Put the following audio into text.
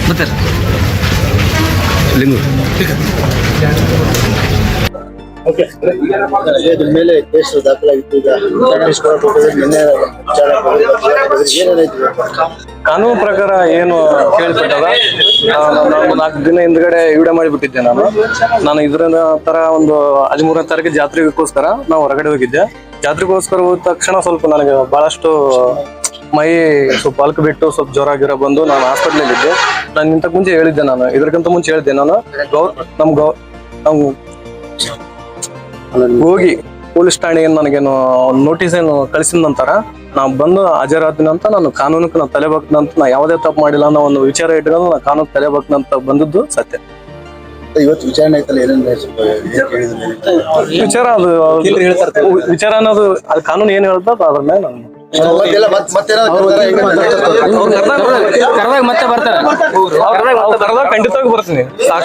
ಮತ್ತೆ ಲಿಂಗು ಇದ್ರ ಮೇಲೆ ಕೇಸ್ ದಾಖಲಾಗಿತ್ತು. ಈಗ ನಿನ್ನೆ ಕಾನೂನು ಪ್ರಕಾರ ಏನು ಕೇಳ್ಪಟ್ಟದ, ನಾನು 4 ದಿನ ಹಿಂದ್ಗಡೆ ವಿಡಿಯೋ ಮಾಡಿಬಿಟ್ಟಿದ್ದೆ. ನಾನು ಇದ್ರ ತರ ಒಂದು 13ನೇ ತಾರೀಕು ಜಾತ್ರೆಗೋಸ್ಕರ ನಾವು ಹೊರಗಡೆ ಹೋಗಿದ್ದೆ. ಜಾತ್ರೆಗೋಸ್ಕರ ಹೋದ ತಕ್ಷಣ ಸ್ವಲ್ಪ ನನಗೆ ಬಹಳಷ್ಟು ಮೈ ಸ್ವಲ್ಪ ಅಲ್ಕ್ ಬಿಟ್ಟು ಸ್ವಲ್ಪ ಜ್ವರ ಗಿರ ಬಂದು ನಾನು ಹಾಸ್ಪಿಟ್ಲಲ್ಲಿ ಇದ್ದೆ. ನಾನು ಇಂತಕ್ ಮುಂಚೆ ಹೇಳಿದ್ದೆ, ನಾನು ಇದಕ್ಕಿಂತ ಮುಂಚೆ ಹೇಳಿದ್ದೆ, ನಾನು ನಮ್ ಹೋಗಿ ಪೊಲೀಸ್ ಠಾಣೆಗೆ ನನಗೇನು ನೋಟಿಸ್ ಏನು ಕಳಿಸಿದ ನಂತರ ನಾವು ಬಂದು ಹಾಜರಾತಿನಂತ ನಾನು ಕಾನೂನಕ್ಕೆ ನಾನು ತಲೆ ಬಾಕ್ನಂತ ನಾ ಯಾವುದೇ ತಪ್ಪು ಮಾಡಿಲ್ಲ ಅನ್ನೋ ಒಂದು ವಿಚಾರ ಇಟ್ಕೊಂಡು ನಾನು ಕಾನೂನು ತಲೆ ಬಾಕ್ನಂತ ಬಂದದ್ದು ಸತ್ಯ. ಇವತ್ತು ವಿಚಾರಣೆ ಆಯ್ತಲ್ಲ, ವಿಚಾರ ಅದು ವಿಚಾರ ಅನ್ನೋದು ಅದು ಕಾನೂನು ಏನ್ ಹೇಳ್ತದ ಅದ್ರ ಮೇಲೆ ನಾನು ಮತ್ತೆ ಬರ್ತಾರೆ ಖಂಡಿತವಾಗಿ ಬರ್ತೀನಿ.